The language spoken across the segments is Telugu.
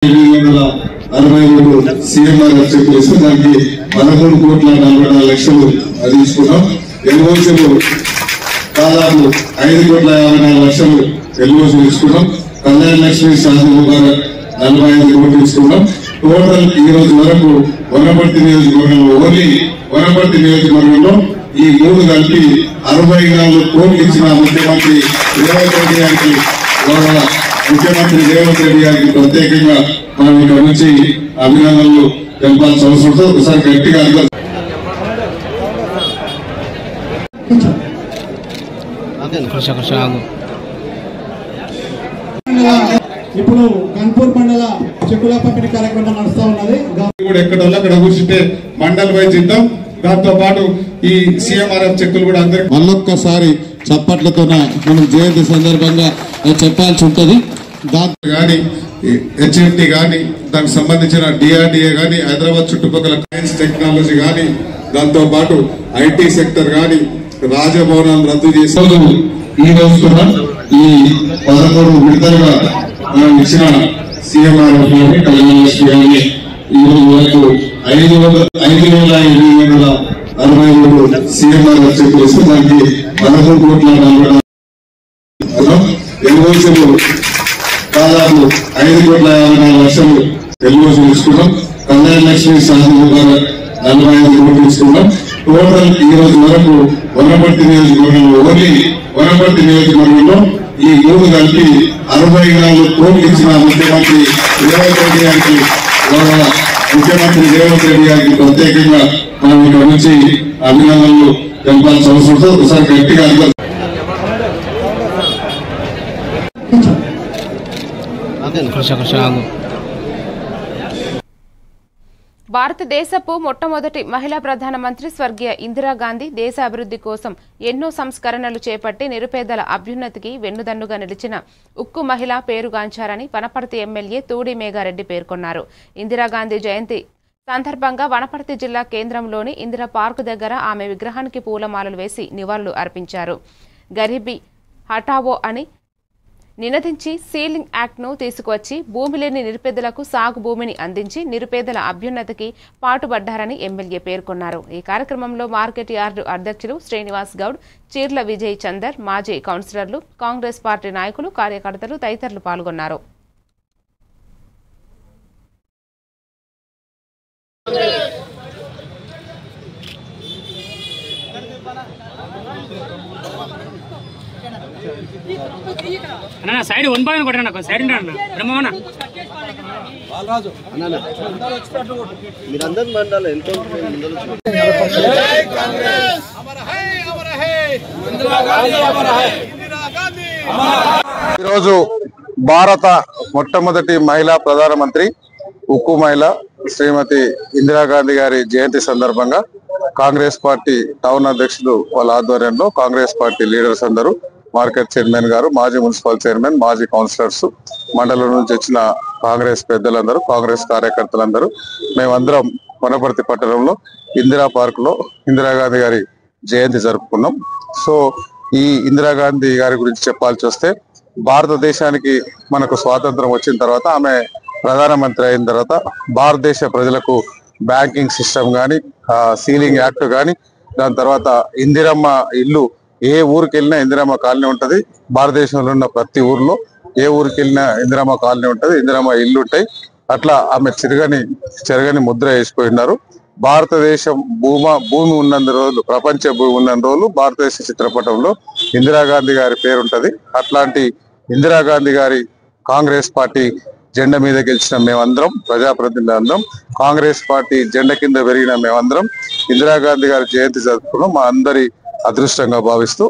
863 సీఎంఆర్ చెప్పేసి దానికి 13,44,00,000 తీసుకున్నాం. ఎల్ఓసీలు దాదాపు 5,54,00,000 ఎల్ఓసీ తీసుకున్నాం. కళ్యాణ లక్ష్మి శాంతి ముబారక్ 45 కోట్లు తీసుకున్నాం. టోటల్ ఈ రోజు వరకు వనపర్తి నియోజకవర్గంలో ఓన్లీ వనపర్తి నియోజకవర్గంలో ఈ 3 కలిపి 64 కోట్లు ఇచ్చిన ముఖ్యమంత్రి రేవంత్ రెడ్డి గారికి ముఖ్యమంత్రి రేవంత్ రెడ్డి గారికి ప్రత్యేకంగా మనం ఇక్కడ నుంచి అభినందనలు తెలపాల్సిన అవసరంతో ఒకసారి గట్టిగా ఇప్పుడు కన్పూర్ మండల చెక్కుల పంపిణీ కార్యక్రమం నడుస్తా ఉన్నది. ఎక్కడ అక్కడ కూర్చుంటే మండల్ వైజ్ ఇద్దాం. దాంతో పాటు ఈ సీఎంఆర్ఎఫ్ చెక్కులు కూడా అందరికి మళ్ళొక్కసారి చప్పట్లతో మనం జయంతి సందర్భంగా చెప్పాల్సి ఉంటుంది. దాంతో కానీ హెచ్ఎంటి కానీ దానికి సంబంధించిన డిఆర్డిఏ కానీ హైదరాబాద్ చుట్టుపక్కల సైన్స్ టెక్నాలజీ కానీ దాంతో పాటు ఐటీ సెక్టర్ కానీ రాజభవనాలు రద్దు చేసి ఈ రోజు కూడా ఈ 13 విడతలుగా మనం ఇచ్చిన సీఎంఆర్ఎఫ్ కానీ కళ్యాణ లక్ష్మి కానీ ఈ రోజు వరకు 5,863 సీఎంఆర్ఎఫ్ చెప్పేసి దానికి 13,44,00,000 ఎల్ఓసీలు దాదాపు 5,54,00,000 ఎల్ఓసీ తీసుకున్నాం. కళ్యాణ లక్ష్మి శాంతి ముబారక్ 45 కోట్లు తీసుకున్నాం. టోటల్ ఈ రోజు వరకు వనపర్తి నియోజకవర్గంలో ఓన్లీ వనపర్తి నియోజకవర్గంలో ఈ 3 కలిపి 64 కోట్లు ఇచ్చిన ముఖ్యమంత్రి రేవంత్ రెడ్డి గారికి ముఖ్యమంత్రి రేవంత్ రెడ్డి గారికి ప్రత్యేకంగా మనం ఇక్కడ నుంచి అభినందనలు తెలపాల్సిన అవసరంతో ఒకసారి గట్టిగా భారతదేశపు మొట్టమొదటి మహిళా ప్రధానమంత్రి స్వర్గీయ ఇందిరాగాంధీ దేశ అభివృద్ధి కోసం ఎన్నో సంస్కరణలు చేపట్టి నిరుపేదల అభ్యున్నతికి వెన్నుదన్నుగా నిలిచిన ఉక్కు మహిళ పేరుగాంచారని వనపర్తి ఎమ్మెల్యే తూడి మేఘారెడ్డి పేర్కొన్నారు. ఇందిరాగాంధీ జయంతి సందర్భంగా వనపర్తి జిల్లా కేంద్రంలోని ఇందిరా పార్కు దగ్గర ఆమె విగ్రహానికి పూలమాలలు వేసి నివాళులు అర్పించారు. గరీబీ హఠావో అని నినదించి సీలింగ్ యాక్ట్ను తీసుకువచ్చి భూమి లేని నిరుపేదలకు సాగు భూమిని అందించి నిరుపేదల అభ్యున్నతికి పాటుపడ్డారని ఎమ్మెల్యే పేర్కొన్నారు. ఈ కార్యక్రమంలో మార్కెట్ యార్డు అధ్యక్షులు శ్రీనివాస్ గౌడ్, చీర్ల విజయ్ చందర్, మాజీ కౌన్సిలర్లు, కాంగ్రెస్ పార్టీ నాయకులు, కార్యకర్తలు తదితరులు పాల్గొన్నారు. అన్న సైడ్ వన్ బాయ్ కొట్టండి, సైడ్ అన్న బ్రహ్మన్న బాలరాజు మీరందరూ మండల ఎంతో ఈరోజు భారత మొట్టమొదటి మహిళా ప్రధానమంత్రి ఉక్కు మహిళ శ్రీమతి ఇందిరాగాంధీ గారి జయంతి సందర్భంగా కాంగ్రెస్ పార్టీ టౌన్ అధ్యక్షులు వాళ్ళ ఆధ్వర్యంలో కాంగ్రెస్ పార్టీ లీడర్స్ అందరూ, మార్కెట్ చైర్మన్ గారు, మాజీ మున్సిపల్ చైర్మన్, మాజీ కౌన్సిలర్స్, మండలం నుంచి వచ్చిన కాంగ్రెస్ పెద్దలందరూ, కాంగ్రెస్ కార్యకర్తలందరూ మేమందరం వనపర్తి పట్టణంలో ఇందిరా పార్క్ లో ఇందిరాగాంధీ గారి జయంతి జరుపుకున్నాం. సో ఈ ఇందిరాగాంధీ గారి గురించి చెప్పాల్సి వస్తే, భారతదేశానికి మనకు స్వాతంత్రం వచ్చిన తర్వాత ఆమె ప్రధానమంత్రి అయిన తర్వాత భారతదేశ ప్రజలకు బ్యాంకింగ్ సిస్టమ్ కానీ, సీలింగ్ యాక్ట్ కానీ, దాని తర్వాత ఇందిరమ్మ ఇల్లు, ఏ ఊరికి వెళ్ళినా ఇందిరమ్మ కాలనీ ఉంటది. భారతదేశంలో ఉన్న ప్రతి ఊర్లో ఏ ఊరికి వెళ్ళినా ఇందిరమ్మ కాలనీ ఉంటది, ఇందిరమ్మ ఇల్లు ఉంటాయి. అట్లా ఆమె చెరగని ముద్ర వేసిపోయినారు. భారతదేశం భూమి ఉన్నంత రోజులు, ప్రపంచ భూమి ఉన్నంత రోజులు భారతదేశ చిత్రపటంలో ఇందిరాగాంధీ గారి పేరు ఉంటది. అట్లాంటి ఇందిరాగాంధీ గారి కాంగ్రెస్ పార్టీ జెండా మీద గెలిచిన మేమందరం, ప్రజాప్రతినిధులు అందరం, కాంగ్రెస్ పార్టీ జెండా కింద పెరిగిన మేమందరం ఇందిరాగాంధీ గారి జయంతి జరుపుకున్నాం. మా అందరి అదృష్టంగా భావిస్తూ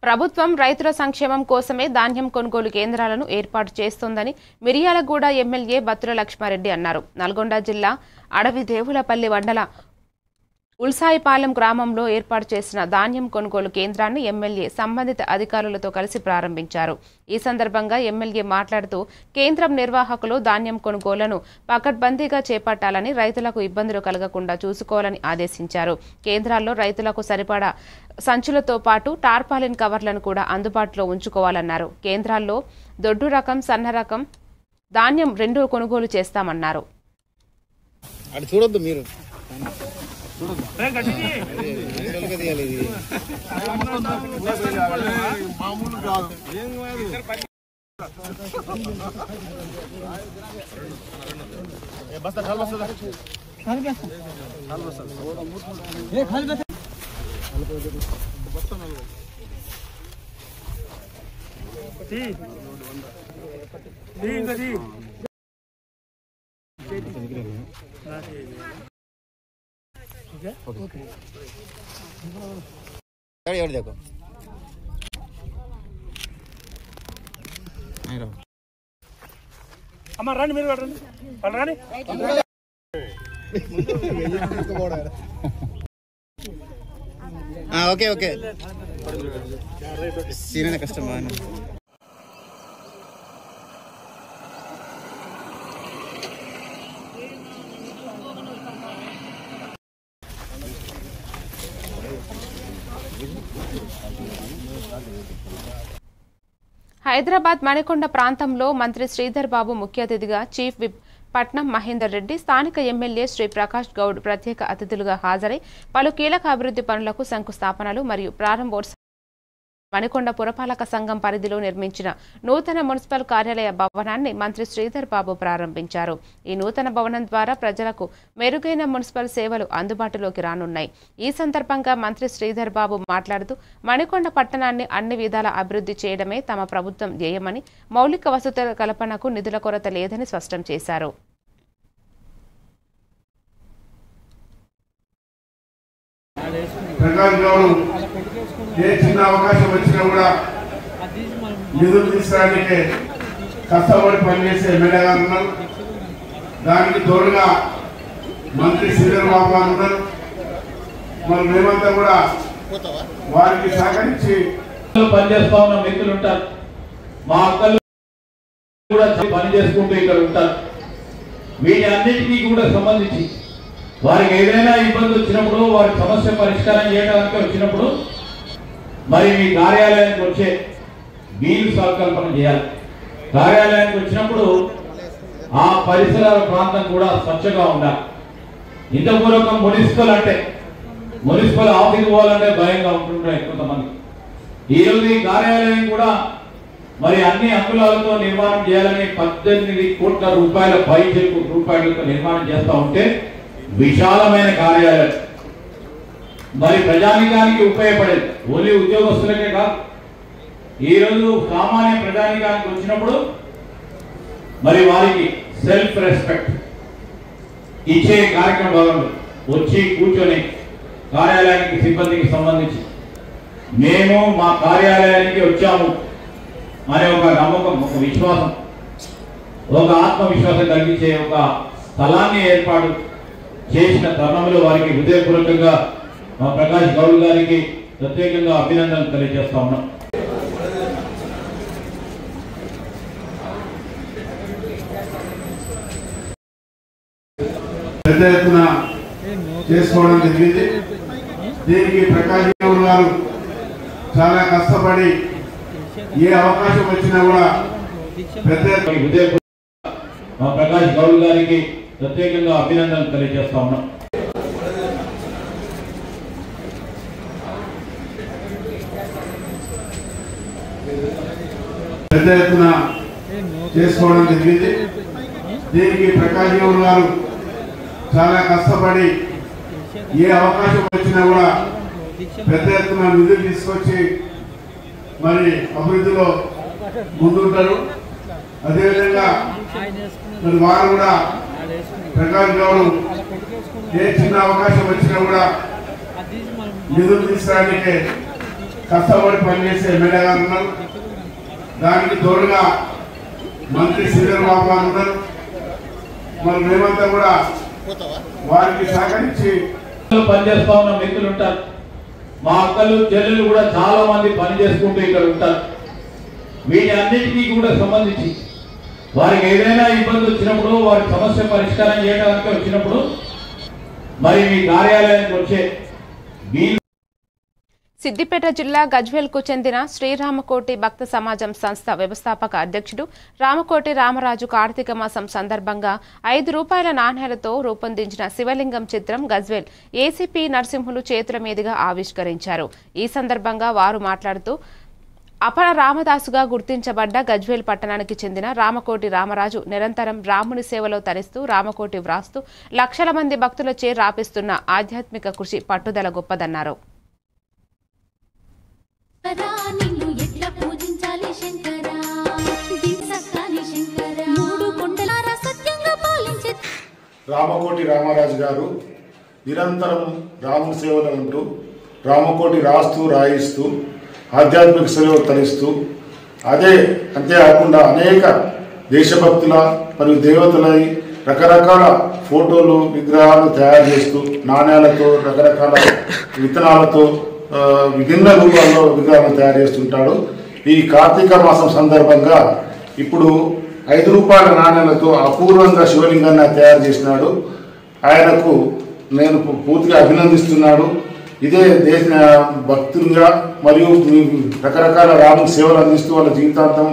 ప్రభుత్వం రైతుల సంక్షేమం కోసమే ధాన్యం కొనుగోలు కేంద్రాలను ఏర్పాటు చేస్తోందని మిర్యాలగూడ ఎమ్మెల్యే బత్తుల లక్ష్మారెడ్డి అన్నారు. నల్గొండ జిల్లా అడవి దేవులపల్లి మండల ఉల్సాయిపాలెం గ్రామంలో ఏర్పాటు చేసిన ధాన్యం కొనుగోలు కేంద్రాన్ని ఎమ్మెల్యే సంబంధిత అధికారులతో కలిసి ప్రారంభించారు. ఈ సందర్భంగా ఎమ్మెల్యే మాట్లాడుతూ కేంద్రం నిర్వాహకులు ధాన్యం కొనుగోలును పకడ్బందీగా చేపట్టాలని, రైతులకు ఇబ్బందులు కలగకుండా చూసుకోవాలని ఆదేశించారు. కేంద్రాల్లో రైతులకు సరిపడా సంచులతో పాటు టార్పాలిన్ కవర్లను కూడా అందుబాటులో ఉంచుకోవాలన్నారు. కేంద్రాల్లో దొడ్డు రకం, సన్న రకం ధాన్యం 2 కొనుగోలు చేస్తామన్నారు. చూడొద్దు మీరు देखो అమ్మ రండి మీరు రండి వాళ్ళు రండి ఓకే ఓకే సీన్ కష్టం హైదరాబాద్ మణికొండ ప్రాంతంలో మంత్రి శ్రీధర్ బాబు ముఖ్య అతిథిగా చీఫ్ విప్ పట్నం మహేందర్ రెడ్డి, స్థానిక ఎమ్మెల్యే శ్రీ ప్రకాష్ గౌడ్ ప్రత్యేక అతిథులుగా హాజరై పలు కీలక అభివృద్ధి పనులకు శంకుస్థాపనలు మరియు ప్రారంభోత్సవం. మణికొండ పురపాలక సంఘం పరిధిలో నిర్మించిన నూతన మున్సిపల్ కార్యాలయ భవనాన్ని మంత్రి శ్రీధర్ బాబు ప్రారంభించారు. ఈ నూతన భవనం ద్వారా ప్రజలకు మెరుగైన మున్సిపల్ సేవలు అందుబాటులోకి రానున్నాయి. ఈ సందర్భంగా మంత్రి శ్రీధర్ బాబు మాట్లాడుతూ మణికొండ పట్టణాన్ని అన్ని విధాల అభివృద్ధి చేయడమే తమ ప్రభుత్వం ధ్యేయమని, మౌలిక వసతుల కల్పనకు నిధుల కొరత లేదని స్పష్టం చేశారు. ఏ చిన్న అవకాశం వచ్చినా కూడా నిధులు తీసుకోవడానికి కష్టపడి పనిచేసే ఎమ్మెల్యే గారు ఉన్నారు. దానికి తోడుగా మంత్రి శ్రీధర్ బాబు గారు ఉన్నారు. మరి మేమంతా కూడా వారికి సహకరించి పనిచేస్తా ఉన్న వ్యక్తులు ఉంటారు. మా అక్కలు కూడా పని చేసుకుంటూ ఇక్కడ ఉంటారు. వీటి అన్నిటికీ కూడా సంబంధించి వారికి ఏదైనా ఇబ్బంది వచ్చినప్పుడు, వారి సమస్య పరిష్కారం చేయడానికి వచ్చినప్పుడు మరి మీ కార్యాలయానికి వచ్చే వీలు సౌకల్పన చేయాలి. కార్యాలయానికి వచ్చినప్పుడు ఆ పరిసరాల ప్రాంతం కూడా స్వచ్ఛంగా ఉండాలి. ఇంతపూర్వకం మున్సిపల్ ఆఫీస్ పోవాలంటే భయంగా ఉంటుంటాయి కొంతమంది. ఈరోజు ఈ కార్యాలయం కూడా మరి అన్ని అంగుళాలతో నిర్మాణం చేయాలని 18 కోట్ల రూపాయల పైచిలుకు రూపాయలతో నిర్మాణం చేస్తూ ఉంటే విశాలమైన కార్యాలయం మరి ప్రజానికానికి ఉపయోగపడేది. ఓన్లీ ఉద్యోగస్తులకే కాదు, ఈరోజు సామాన్య ప్రజానికానికి వచ్చినప్పుడు మరి వారికి సెల్ఫ్ రెస్పెక్ట్ ఇచ్చే కార్యక్రమం భాగంలో వచ్చి కూర్చొని కార్యాలయానికి సిబ్బందికి సంబంధించి మేము మా కార్యాలయానికి వచ్చాము అనే ఒక నమ్మకం, ఒక విశ్వాసం, ఒక ఆత్మవిశ్వాసం కలిగించే ఒక స్థలాన్ని ఏర్పాటు చేసిన తరుణంలో వారికి హృదయపూర్వకంగా మా ప్రకాష్ గౌడ్ గారికి ప్రత్యేకంగా అభినందనలు తెలియజేస్తా ఉన్నాం. పెద్ద ఎత్తున చేసుకోవడం జరిగింది. దీనికి ప్రకాష్ గౌడ్ గారు చాలా కష్టపడి ఏ అవకాశం వచ్చినా కూడా పెద్ద హృదయపూర్వకంగా మా ప్రకాష్ గౌడ్ గారికి ప్రత్యేకంగా అభినందనలు తెలియజేస్తా ఉన్నాం. పెద్ద ఎత్తున చేసుకోవడం జరిగింది. దీనికి ప్రకాష్ గౌడ్ గారు చాలా కష్టపడి ఏ అవకాశం వచ్చినా కూడా పెద్ద ఎత్తున నిధులు తీసుకొచ్చి మరి అభివృద్ధిలో ముందుంటారు. అదేవిధంగా మరి వారు కూడా ప్రకాష్ గౌడ్ ఏ చిన్న అవకాశం వచ్చినా కూడా నిధులు తీసుకోవడానికి కష్టపడి పనిచేసే ఎమ్మెల్యే గారు ఉన్నారు. దానికి తోడుగా మంత్రి శ్రీధర్ బాబు గారు ఉన్నారు. మరి మేమంతా కూడా వారికి సహకరించి పనిచేస్తా ఉన్న వ్యక్తులు ఉంటారు. మా అక్కలు చెల్లెలు కూడా చాలా మంది పని చేసుకుంటూ ఇక్కడ ఉంటారు. వీటి అన్నిటికీ కూడా సంబంధించి వారికి ఏదైనా ఇబ్బంది వచ్చినప్పుడు, వారి సమస్య పరిష్కారం చేయడానికి వచ్చినప్పుడు మరి మీ కార్యాలయానికి వచ్చే వీలు సిద్దిపేట జిల్లా గజ్వేల్కు చెందిన శ్రీరామకోటి భక్త సమాజం సంస్థ వ్యవస్థాపక అధ్యక్షుడు రామకోటి రామరాజు కార్తీక మాసం సందర్భంగా 5 రూపాయల నాణేలతో రూపొందించిన శివలింగం చిత్రం గజ్వేల్ ఏసీపీ నరసింహులు చేతుల మీదుగా ఆవిష్కరించారు. ఈ సందర్భంగా వారు మాట్లాడుతూ అపర రామదాసుగా గుర్తించబడ్డ గజ్వేల్ పట్టణానికి చెందిన రామకోటి రామరాజు నిరంతరం రాముని సేవలో తరిస్తూ రామకోటి వ్రాస్తూ లక్షల మంది భక్తులచే రాపిస్తున్న ఆధ్యాత్మిక కృషి పట్టుదల గొప్పదన్నారు. రామకోటి రామరాజు గారు నిరంతరం రాముని సేవలో ఉంటూ రామకోటి రాస్తూ రాయిస్తూ ఆధ్యాత్మిక సేవలు తరిస్తూ అంతేకాకుండా అనేక దేశభక్తుల మరియు దేవతలై రకరకాల ఫోటోలు విగ్రహాలు తయారు చేస్తూ నాణ్యాలతో రకరకాల విత్తనాలతో విభిన్న రూపాల్లో విగ్రహాలను తయారు చేస్తుంటాడు. ఈ కార్తీక మాసం సందర్భంగా ఇప్పుడు 5 రూపాయల నాణ్యాలతో అపూర్వంగా శివలింగాన్ని తయారు చేసినాడు. ఆయనకు నేను పూర్తిగా అభినందిస్తున్నాడు. ఇదే దేశ భక్తులుగా మరియు రకరకాల రాముని సేవలు అందిస్తూ వాళ్ళ జీవితాంతం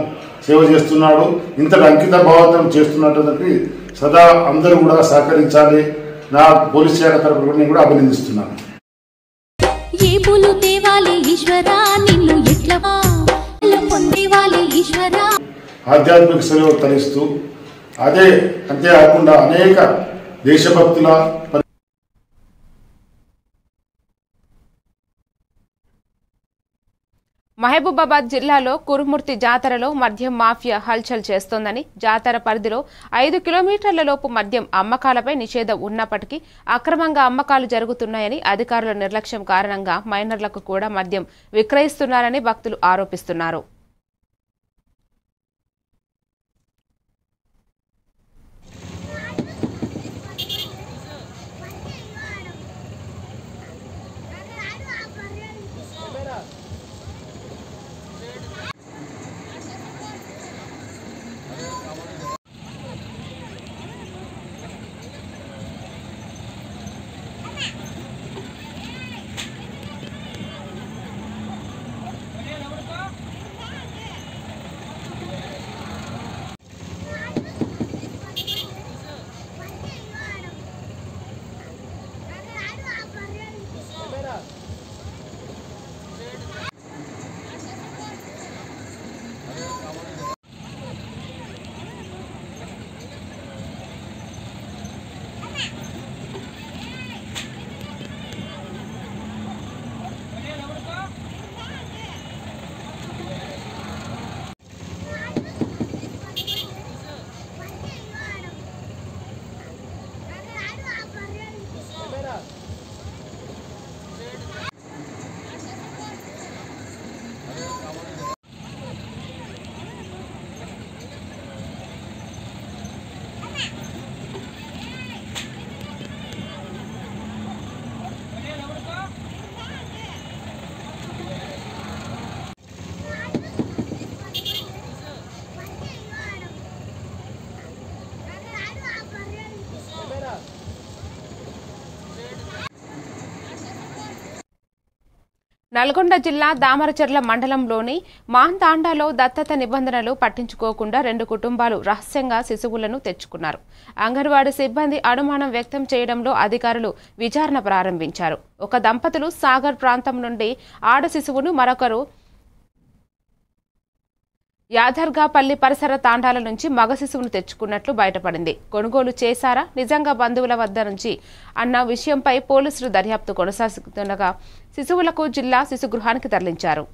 సేవ చేస్తున్నాడు. ఇంతటి అంకిత భావంతం చేస్తున్నటువంటి సదా అందరూ కూడా సహకరించాలి. నా పోలీస్ శాఖ తరపున నేను కూడా అభినందిస్తున్నాను. ఆధ్యాత్మిక సేవ తరిస్తూ అంతేకాకుండా అనేక దేశభక్తుల మహబూబాబాద్ జిల్లాలో కురుమూర్తి జాతరలో మద్యం మాఫియా హల్చల్ చేస్తోందని, జాతర పరిధిలో 5 కిలోమీటర్ల లోపు మద్యం అమ్మకాలపై నిషేధం ఉన్నప్పటికీ అక్రమంగా అమ్మకాలు జరుగుతున్నాయని, అధికారుల నిర్లక్ష్యం కారణంగా మైనర్లకు కూడా మద్యం విక్రయిస్తున్నారని భక్తులు ఆరోపిస్తున్నారు. నల్గొండ జిల్లా దామరచర్ల మండలంలోని మాంతాండాలో దత్తత నిబంధనలు పట్టించుకోకుండా 2 కుటుంబాలు రహస్యంగా శిశువులను తెచ్చుకున్నారు. అంగన్వాడీ సిబ్బంది అనుమానం వ్యక్తం చేయడంలో అధికారులు విచారణ ప్రారంభించారు. ఒక దంపతులు సాగర్ ప్రాంతం నుండి ఆడ శిశువును, మరొకరు యాదర్గాపల్లి పరిసర తాండాల నుంచి మగ శిశువును తెచ్చుకున్నట్లు బయటపడింది. కొనుగోలు చేశారా, నిజంగా బంధువుల వద్ద నుంచి అన్న విషయంపై పోలీసులు దర్యాప్తు కొనసాగుతుండగా శిశువులకు జిల్లా శిశు గృహానికి తరలించారు.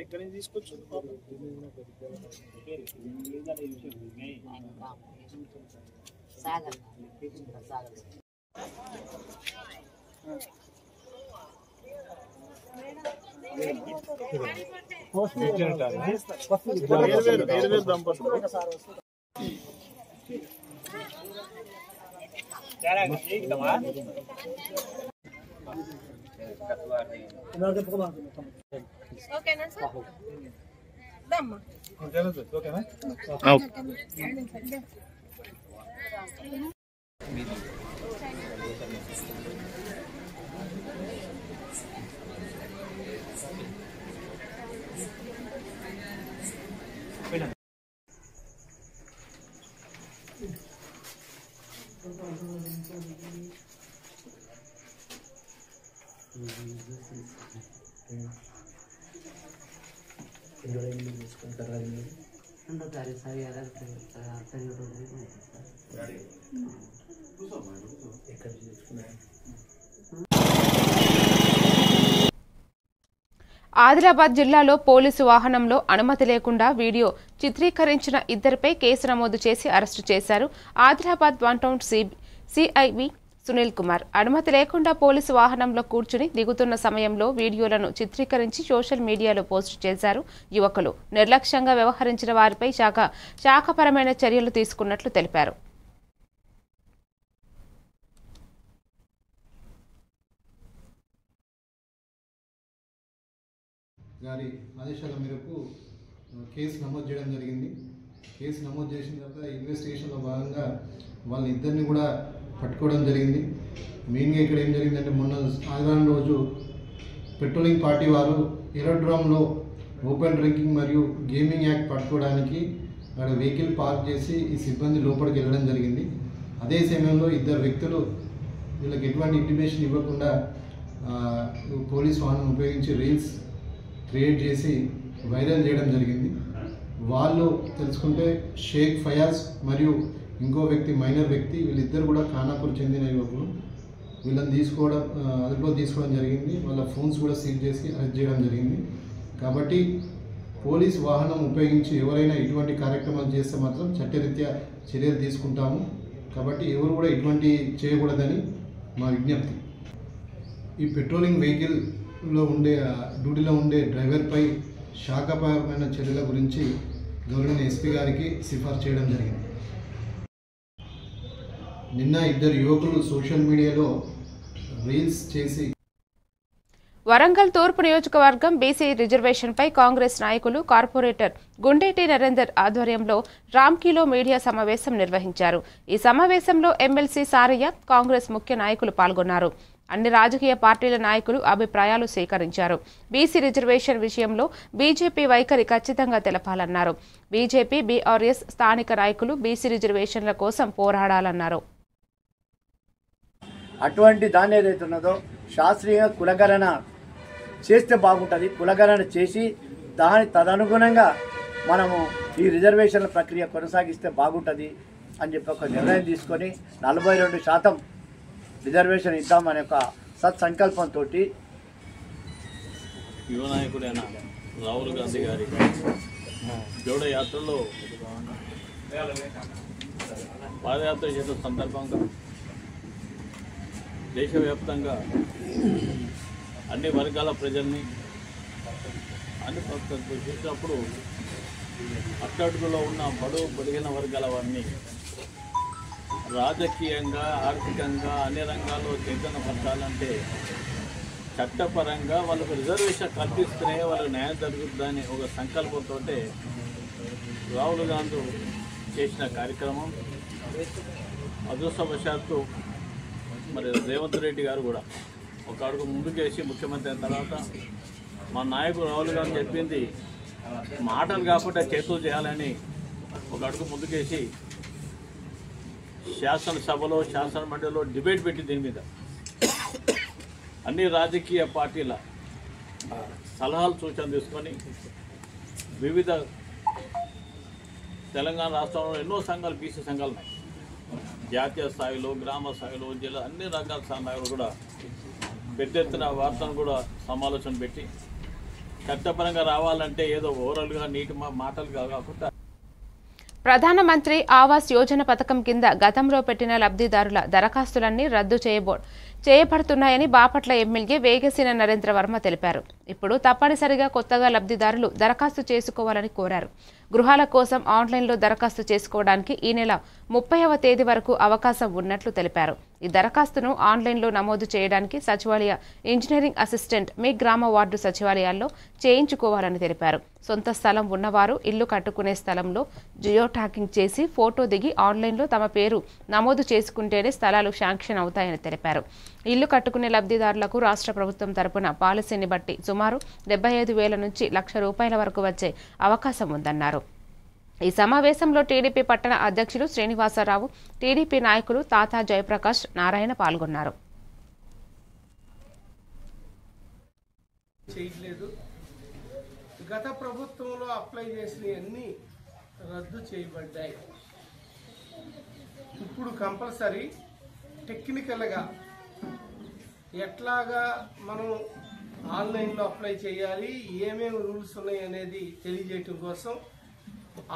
ఎక్కడి నుంచి తీసుకొచ్చు ఆదిలాబాద్ జిల్లాలో పోలీసు వాహనంలో అనుమతి లేకుండా వీడియో చిత్రీకరించిన ఇద్దరిపై కేసు నమోదు చేసి అరెస్టు చేశారు. ఆదిలాబాద్ 1 టౌన్ సిఐబి సునీల్ కుమార్ అనుమతి లేకుండా పోలీసు వాహనంలో కూర్చుని దిగుతున్న సమయంలో వీడియోలను చిత్రీకరించి సోషల్ మీడియాలో పోస్టు చేశారు. యువకులు నిర్లక్ష్యంగా వ్యవహరించిన వారిపై శాఖపరమైన చర్యలు తీసుకున్నట్లు తెలిపారు. గారి ఆదేశాల మేరకు కేసు నమోదు చేయడం జరిగింది. కేసు నమోదు చేసిన తర్వాత ఇన్వెస్టిగేషన్లో భాగంగా వాళ్ళిద్దరిని కూడా పట్టుకోవడం జరిగింది. మెయిన్గా ఇక్కడ ఏం జరిగిందంటే మొన్న ఆదివారం రోజు పెట్రోలింగ్ పార్టీ వారు ఏరోడ్రోమ్లో ఓపెన్ డ్రింకింగ్ మరియు గేమింగ్ యాక్ట్ పట్టుకోవడానికి అక్కడ వెహికల్ పార్క్ చేసి ఈ సిబ్బంది లోపలికి వెళ్ళడం జరిగింది. అదే సమయంలో ఇద్దరు వ్యక్తులు వీళ్ళకి ఎటువంటి ఇంటిమేషన్ ఇవ్వకుండా పోలీస్ వాహనం ఉపయోగించి రీల్స్ క్రియేట్ చేసి వైరల్ చేయడం జరిగింది. వాళ్ళు తెలుసుకుంటే షేక్ ఫయాజ్ మరియు ఇంకో వ్యక్తి మైనర్ వ్యక్తి వీళ్ళిద్దరు కూడా ఖానాపూర్ చెందిన యువకులు. వీళ్ళని అదుపులో తీసుకోవడం జరిగింది. వాళ్ళ ఫోన్స్ కూడా సీజ్ చేసి అరెస్ట్ చేయడం జరిగింది. కాబట్టి పోలీస్ వాహనం ఉపయోగించి ఎవరైనా ఇటువంటి కార్యక్రమాలు చేస్తే మాత్రం చట్టరీత్యా చర్యలు తీసుకుంటాము. కాబట్టి ఎవరు కూడా ఇటువంటి చేయకూడదని మా విజ్ఞప్తి. ఈ పెట్రోలింగ్ వెహికల్లో డ్యూటీలో ఉండే డ్రైవర్పై శాఖపరమైన చర్యల గురించి గవర్నమెంట్ ఎస్పీ గారికి సిఫార్సు చేయడం జరిగింది. నిన్న ఇద్దరు యువకులు సోషల్ మీడియాలో రీల్స్ చేసి వరంగల్ తూర్పు నియోజకవర్గం బీసీ రిజర్వేషన్పై కాంగ్రెస్ నాయకులు కార్పొరేటర్ గుండేటి నరేందర్ ఆధ్వర్యంలో రామ్కీలో మీడియా సమావేశం నిర్వహించారు. ఈ సమావేశంలో ఎమ్మెల్సీ సారయ్య, కాంగ్రెస్ ముఖ్య నాయకులు పాల్గొన్నారు. అన్ని రాజకీయ పార్టీల నాయకులు అభిప్రాయాలు సేకరించారు. బీసీ రిజర్వేషన్ విషయంలో బీజేపీ వైఖరి ఖచ్చితంగా తెలపాలన్నారు. బీజేపీ, బీఆర్ఎస్ స్థానిక నాయకులు బీసీ రిజర్వేషన్ల కోసం పోరాడాలన్నారు. అటువంటి దాన్ని ఏదైతే ఉన్నదో శాస్త్రీయ కులగణన చేస్తే బాగుంటుంది. కులగణన చేసి తదనుగుణంగా మనము ఈ రిజర్వేషన్ల ప్రక్రియ కొనసాగిస్తే బాగుంటుంది అని చెప్పి ఒక నిర్ణయం తీసుకొని 42% రిజర్వేషన్ ఇద్దామనే ఒక సత్సంకల్పంతో యువ నాయకుడైన రాహుల్ గాంధీ గారి జోడో యాత్రలో పాదయాత్ర చేసిన సందర్భంగా దేశవ్యాప్తంగా అన్ని వర్గాల ప్రజల్ని అన్ని చూసినప్పుడు అట్టడుగులో ఉన్న బడిగిన వర్గాల వారిని రాజకీయంగా, ఆర్థికంగా అన్ని రంగాల్లో చైతన్యపరచాలంటే చట్టపరంగా వాళ్ళకు రిజర్వేషన్ కల్పిస్తేనే వాళ్ళకు న్యాయం జరుగుతుందని ఒక సంకల్పంతో రాహుల్ గాంధీ చేసిన కార్యక్రమం అదృష్టవశాత్తు మరి రేవంత్ రెడ్డి గారు కూడా ఒక అడుగు ముందుకేసి ముఖ్యమంత్రి అయిన తర్వాత మా నాయకుడు రాహుల్ గాంధీ చెప్పింది మాటలు కాకుండా చేతులు చేయాలని ఒక అడుగు ముందుకేసి శాసనసభలో, శాసన మండలిలో డిబేట్ పెట్టి దీని మీద అన్ని రాజకీయ పార్టీల సలహాలు సూచనలు తీసుకొని వివిధ తెలంగాణ రాష్ట్రంలో ఎన్నో సంఘాలు, బీసీ సంఘాలు ఉన్నాయి. జాతీయ స్థాయిలో, గ్రామ స్థాయిలో, జిల్లా అన్ని రకాల సంఘాలు కూడా పెద్ద ఎత్తున వార్తను కూడా సమాలోచన పెట్టి చట్టపరంగా రావాలంటే ఏదో ఓవరాల్గా నీటి మాటలుగా కాకుండా ప్రధానమంత్రి ఆవాస్ యోజన పథకం కింద గతంలో పెట్టిన లబ్ధిదారుల దరఖాస్తులన్నీ రద్దు చేయబడుతున్నాయని బాపట్ల ఎమ్మెల్యే వేగసేన నరేంద్ర వర్మ తెలిపారు. ఇప్పుడు తప్పనిసరిగా కొత్తగా లబ్ధిదారులు దరఖాస్తు చేసుకోవాలని కోరారు. గృహాల కోసం ఆన్లైన్లో దరఖాస్తు చేసుకోవడానికి ఈ నెల 30వ తేదీ వరకు అవకాశం ఉన్నట్లు తెలిపారు. ఈ దరఖాస్తును ఆన్లైన్లో నమోదు చేయడానికి సచివాలయ ఇంజనీరింగ్ అసిస్టెంట్ మీ గ్రామ వార్డు సచివాలయాల్లో చేయించుకోవాలని తెలిపారు. సొంత స్థలం ఉన్నవారు ఇల్లు కట్టుకునే స్థలంలో జియో ట్యాగింగ్ చేసి ఫోటో దిగి ఆన్లైన్లో తమ పేరు నమోదు చేసుకుంటేనే స్థలాలు శాంక్షన్ అవుతాయని తెలిపారు. ఇల్లు కట్టుకునే లబ్ధిదారులకు రాష్ట్ర ప్రభుత్వం తరపున పాలసీని బట్టి సుమారు 75,000 నుంచి ₹1,00,000 వరకు వచ్చే అవకాశం ఉందన్నారు. ఈ సమావేశంలో టీడీపీ పట్టణ అధ్యక్షులు శ్రీనివాసరావు, టీడీపీ నాయకులు తాతా జయప్రకాష్, నారాయణ పాల్గొన్నారు. గత ప్రభుత్వంలో అప్లై చేసినవన్నీ రద్దు చేయబడ్డాయి. ఇప్పుడు కంపల్సరీ టెక్నికల్గా ఎట్లాగా మనం ఆన్లైన్లో అప్లై చేయాలి, ఏమేమి రూల్స్ ఉన్నాయి అనేది తెలియజేయటం కోసం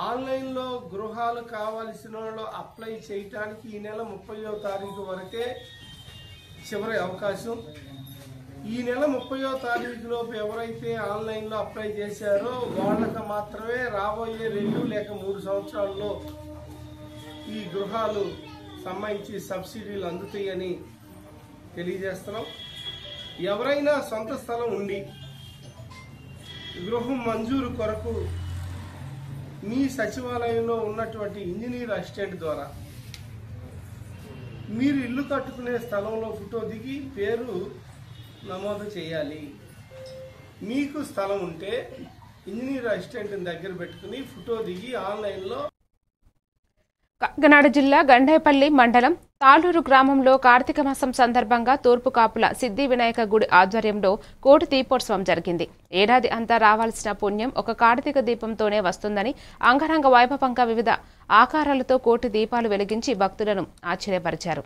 ఆన్లైన్లో గృహాలు కావాల్సిన వాళ్ళు అప్లై చేయటానికి ఈ నెల 30వ తారీఖు వరకే చివరి అవకాశం. ఈ నెల 30వ తారీఖులోపు ఎవరైతే ఆన్లైన్లో అప్లై చేశారో వాళ్ళకి మాత్రమే రాబోయే 2 లేక 3 సంవత్సరాల్లో ఈ గృహాలు సంబంధించి సబ్సిడీలు అందుతాయని తెలియజేస్తున్నాం. ఎవరైనా సొంత స్థలం ఉండి గృహం మంజూరు కొరకు మీ సచివాలయంలో ఉన్నటువంటి ఇంజనీర్ అసిస్టెంట్ ద్వారా మీరు ఇల్లు కట్టుకునే స్థలంలో ఫోటో దిగి పేరు నమోదు చేయాలి. మీకు స్థలం ఉంటే ఇంజనీర్ అసిస్టెంట్ని దగ్గర పెట్టుకుని ఫోటో దిగి ఆన్లైన్లో. కాకినాడ జిల్లా గండేపల్లి మండలం తాళూరు గ్రామంలో కార్తీక మాసం సందర్భంగా తూర్పు కాపుల సిద్ధి వినాయక గుడి ఆధ్వర్యంలో కోటి దీపోత్సవం జరిగింది. ఏడాది అంతా రావాల్సిన పుణ్యం ఒక కార్తీక దీపంతోనే వస్తుందని అంగరంగ వైభవంగా వివిధ ఆకారాలతో కోటి దీపాలు వెలిగించి భక్తులను ఆశ్చర్యపరిచారు.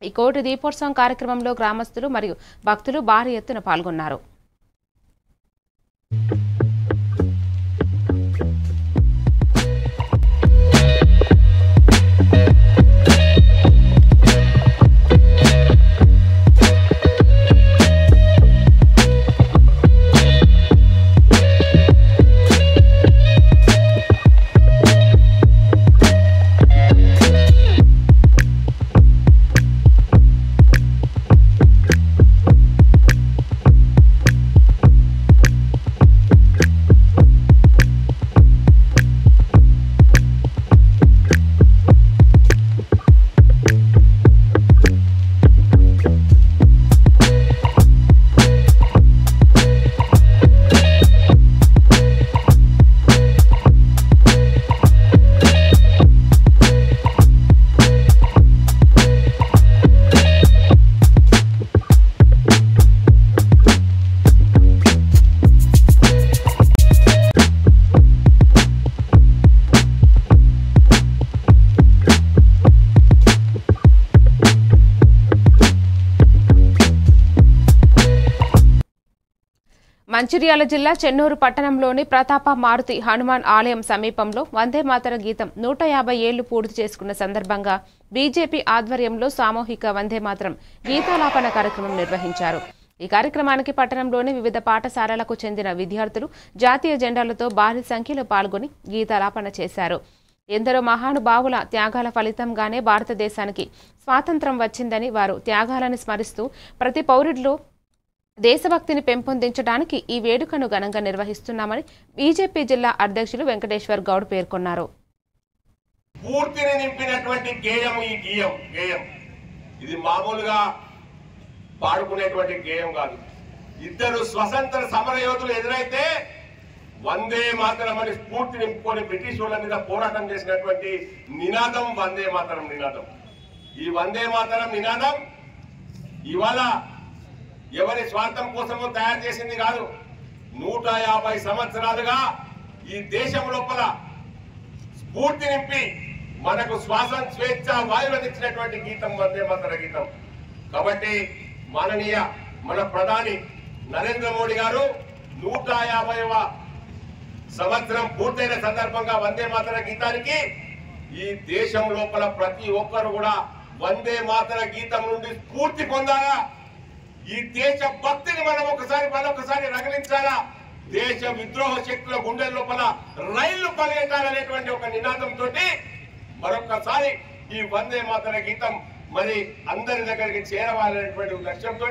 ఈ కోటి దీపోత్సవం కార్యక్రమంలో గ్రామస్తులు మరియు భక్తులు భారీ ఎత్తున పాల్గొన్నారు. మంచిర్యాల జిల్లా చెన్నూరు పట్టణంలోని ప్రతాప మారుతి హనుమాన్ ఆలయం సమీపంలో వందే మాతర గీతం 150 ఏళ్లు పూర్తి చేసుకున్న సందర్భంగా బీజేపీ ఆధ్వర్యంలో సామూహిక వందే మాతరం గీతాలాపన కార్యక్రమం నిర్వహించారు. ఈ కార్యక్రమానికి పట్టణంలోని వివిధ పాఠశాలలకు చెందిన విద్యార్థులు జాతీయ జెండాలతో భారీ సంఖ్యలో పాల్గొని గీతాలాపన చేశారు. ఎందరో మహానుభావుల త్యాగాల ఫలితంగానే భారతదేశానికి స్వాతంత్ర్యం వచ్చిందని వారు త్యాగాలను స్మరిస్తూ ప్రతి పౌరుడిలో దేశభక్తిని పెంపొందించడానికి ఈ వేడుకను ఘనంగా నిర్వహిస్తున్నామని బీజేపీ జిల్లా అధ్యక్షులు వెంకటేశ్వర్ గౌడ్ పేర్కొన్నారు. పూర్తిని నింపినటువంటి గేయం ఈ గేయం ఇది మామూలుగా పాడుకునేటువంటి గేయం కాదు. ఇద్దరు స్వతంత్ర సమరయోధులు ఎదురైతే వందే మాతరం అని స్ఫూర్తి నింపుకొని బ్రిటిష్ వాళ్ళ మీద పోరాటం చేసినటువంటి నినాదం వందే మాతరం నినాదం. ఈ వందే మాతరం నినాదం ఇవాళ ఎవరి స్వార్థం కోసమో తయారు చేసింది కాదు. 150 సంవత్సరాలుగా ఈ దేశం లోపల స్ఫూర్తి నింపి మనకు స్వేచ్ఛ వాయువునిచ్చినటువంటి గీతం వందే మాతర గీతం. కాబట్టి మన ప్రధాని నరేంద్ర మోడీ గారు 150వ సంవత్సరం పూర్తయిన సందర్భంగా వందే మాతర గీతానికి ఈ దేశం లోపల ప్రతి ఒక్కరు కూడా వందే మాతర గీతం నుండి స్ఫూర్తి పొందాలా, ఈ దేశ భక్తిని మనం మరొకసారి రగిలించాలా, దేశ విద్రోహ శక్తుల గుండెల లోపల రైళ్లు పరిగెట్టాలనేటువంటి ఒక నినాదంతో మరొకసారి ఈ వందే మాతర గీతం మరి అందరి దగ్గరికి చేరవాలనేటువంటి లక్ష్యంతో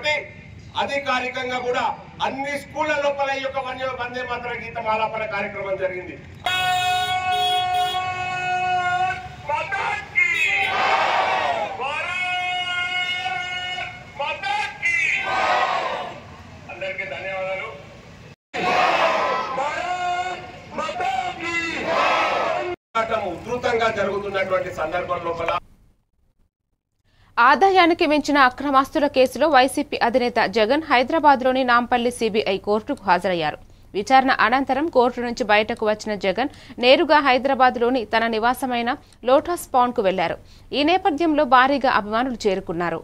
అధికారికంగా కూడా అన్ని స్కూళ్ల లోపల ఈ యొక్క వందే మాతర గీతం ఆలాపన కార్యక్రమం జరిగింది. అందరికీ ధన్యవాదాలు. ఉధృతంగా జరుగుతున్నటువంటి సందర్భం లోపల ఆదాయానికి మించిన అక్రమాస్తుల కేసులో వైసీపీ అధినేత జగన్ హైదరాబాద్లోని నాంపల్లి సిబిఐ కోర్టుకు హాజరయ్యారు. విచారణ అనంతరం కోర్టు నుంచి బయటకు వచ్చిన జగన్ నేరుగా హైదరాబాద్లోని తన నివాసమైన లోటస్ పాండ్కు వెళ్లారు. ఈ నేపథ్యంలో భారీగా అభిమానులు చేరుకున్నారు.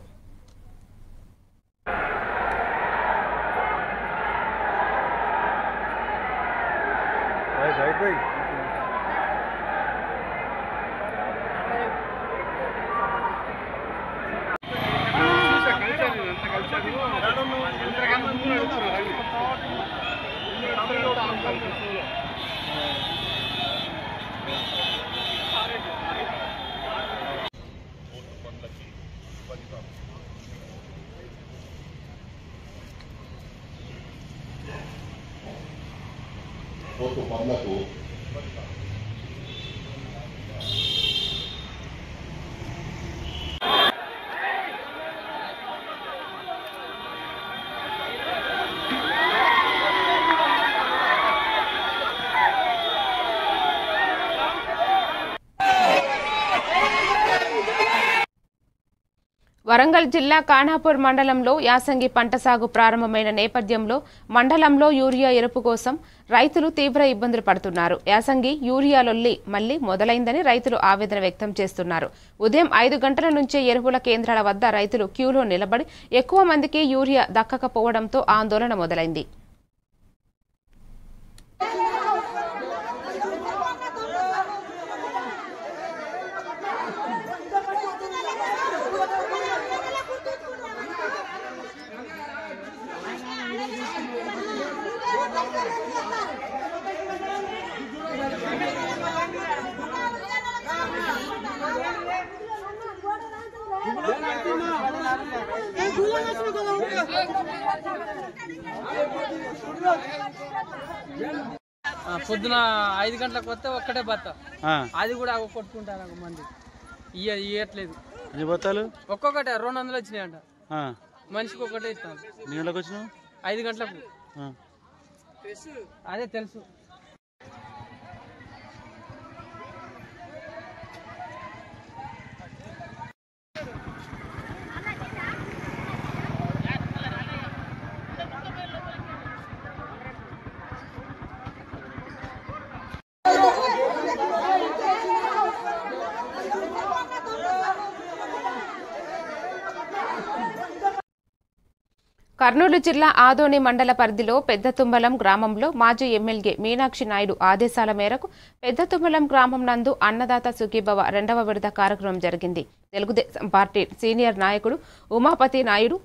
కోర్టు పనులకు వరంగల్ జిల్లా ఖానాపూర్ మండలంలో యాసంగి పంట సాగు ప్రారంభమైన నేపథ్యంలో మండలంలో యూరియా ఎరుపు కోసం రైతులు తీవ్ర ఇబ్బందులు పడుతున్నారు. యాసంగి యూరియా లొల్లి మళ్లీ మొదలైందని రైతులు ఆవేదన వ్యక్తం చేస్తున్నారు. ఉదయం 5 గంటల నుంచే ఎరువుల కేంద్రాల వద్ద రైతులు క్యూలో నిలబడి ఎక్కువ మందికి యూరియా దక్కకపోవడంతో ఆందోళన మొదలైంది. పొద్దున 5 గంటలకు వస్తే ఒక్కటే బత్త, అది కూడా కొట్టుకుంటాను మంది ఇయ్యట్లేదు. ఒక్కొక్కటే 200 వచ్చినాయంట, మనిషికి ఒకటే ఇస్తాను. 5 గంటలకు అదే తెలుసు. కర్నూలు జిల్లా ఆదోని మండల పరిధిలో పెద్దతుమ్మలం గ్రామంలో మాజీ ఎమ్మెల్యే మీనాక్షి నాయుడు ఆదేశాల మేరకు పెద్దతుమ్మలం గ్రామం నందు అన్నదాత సుఖీభవ 2వ విడత కార్యక్రమం జరిగింది. తెలుగుదేశం పార్టీ సీనియర్ నాయకుడు ఉమాపతి నాయుడు,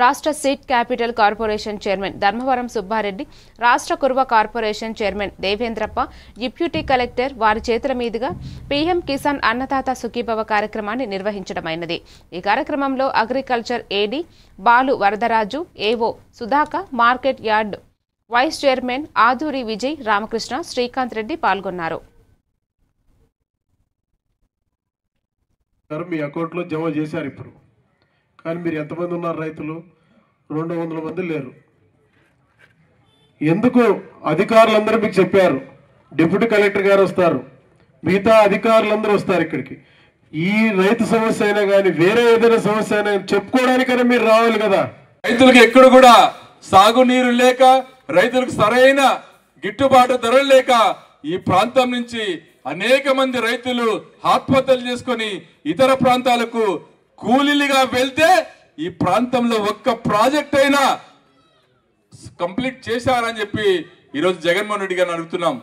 రాష్ట్ర seed capital corporation chairman Dharmavaram Subbareddy, రాష్ట్ర Kuruva corporation chairman Devendrappa, deputy collector వారి చేతుల మీదుగా పీఎం కిసాన్ అన్నదాత సుఖీభవ కార్యక్రమాన్ని నిర్వహించడమైనది. ఈ కార్యక్రమంలో అగ్రికల్చర్ ఏడీ Balu Varadaraju, AO Sudhakar, market yard vice chairman Aduri Vijay, Ramakrishna, Srikanth Reddy పాల్గొన్నారు. మీ అకౌంట్లో జమ చేశారు ఇప్పుడు, కానీ మీరు ఎంతమంది ఉన్నారు రైతులు? 200 మంది లేరు. ఎందుకు? అధికారులందరూ మీకు చెప్పారు, డిప్యూటీ కలెక్టర్ గారు వస్తారు, మిగతా అధికారులందరూ వస్తారు ఇక్కడికి. ఈ రైతు సమస్య అయినా కానీ వేరే ఏదైనా సమస్య అయినా చెప్పుకోవడానికైనా మీరు రావాలి కదా. రైతులకు ఎక్కడ కూడా సాగునీరు లేక, రైతులకు సరైన గిట్టుబాటు ధరలు లేక ఈ ప్రాంతం నుంచి అనేక మంది రైతులు ఆత్మహత్యలు చేసుకొని ఇతర ప్రాంతాలకు కూలీలుగా వెళ్తే ఈ ప్రాంతంలో ఒక్క ప్రాజెక్ట్ అయినా కంప్లీట్ చేశారని చెప్పి ఈరోజు జగన్మోహన్ రెడ్డి గారిని అడుగుతున్నాం.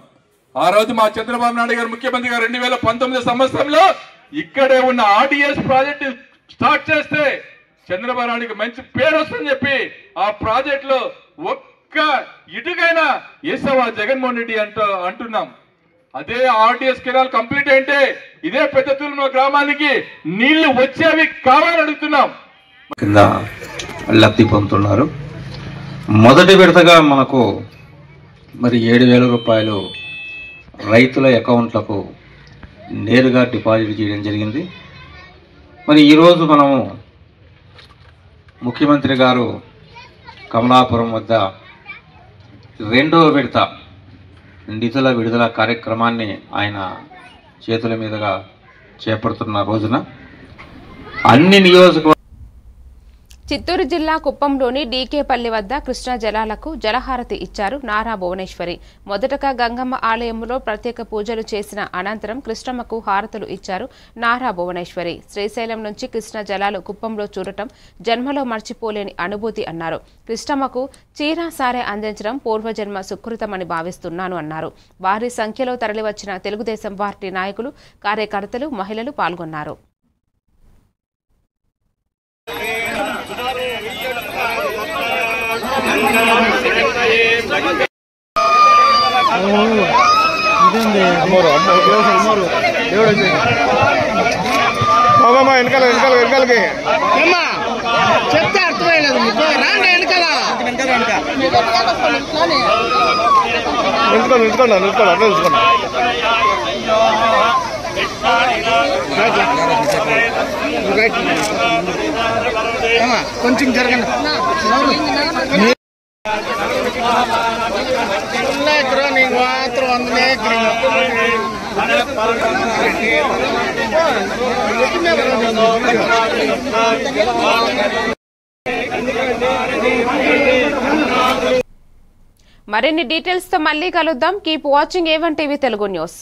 ఆ రోజు మా చంద్రబాబు నాయుడు గారు ముఖ్యమంత్రిగా 2019 సంవత్సరంలో ఇక్కడే ఉన్న ఆర్డిఎస్ ప్రాజెక్ట్ స్టార్ట్ చేస్తే చంద్రబాబు నాయుడికి మంచి పేరు వస్తుందని చెప్పి ఆ ప్రాజెక్ట్ లో ఒక్క ఇటుకైనా వేసావా జగన్మోహన్ రెడ్డి అంటున్నాం. అదే ఆర్డిఎస్ కెనాల్ కంప్లీట్ అంటే ఇదే పెద్దతూరు గ్రామానికి నీళ్లు వచ్చేవి కావాలని అడుగుతున్నాం. కింద లబ్ధి పొందుతున్నారు. మొదటి విడతగా మనకు మరి 7,000 రూపాయలు రైతుల అకౌంట్లకు నేరుగా డిపాజిట్ చేయడం జరిగింది. మరి ఈరోజు మనము ముఖ్యమంత్రి గారు కమలాపురం వద్ద 2వ విడత నిధుల విడుదల కార్యక్రమాన్ని ఆయన చేతుల మీదుగా చేపడుతున్న రోజున అన్ని నియోజకవర్గాలు చిత్తూరు జిల్లా కుప్పంలోని డీకేపల్లి వద్ద కృష్ణా జలాలకు జలహారతి ఇచ్చారు నారా భువనేశ్వరి. మొదటగా గంగమ్మ ఆలయంలో ప్రత్యేక పూజలు చేసిన అనంతరం కృష్ణమ్మకు హారతులు ఇచ్చారు నారా భువనేశ్వరి. శ్రీశైలం నుంచి కృష్ణా జలాలు కుప్పంలో చూడటం జన్మలో మర్చిపోలేని అనుభూతి అన్నారు. కృష్ణమ్మకు చీరా సారే అందించడం పూర్వజన్మ సుకృతమని భావిస్తున్నాను అన్నారు. భారీ సంఖ్యలో తరలివచ్చిన తెలుగుదేశం పార్టీ నాయకులు, కార్యకర్తలు, మహిళలు పాల్గొన్నారు. వెనకాలకి చెప్తే అర్థమయ్యలేదు మీకు రాండి వెనకాల కొంచెం జరగండి. నీకు మాత్రం అందునే మరిన్ని డీటెయిల్స్ తో మళ్ళీ కలుద్దాం. Keep watching A1 TV Telugu news.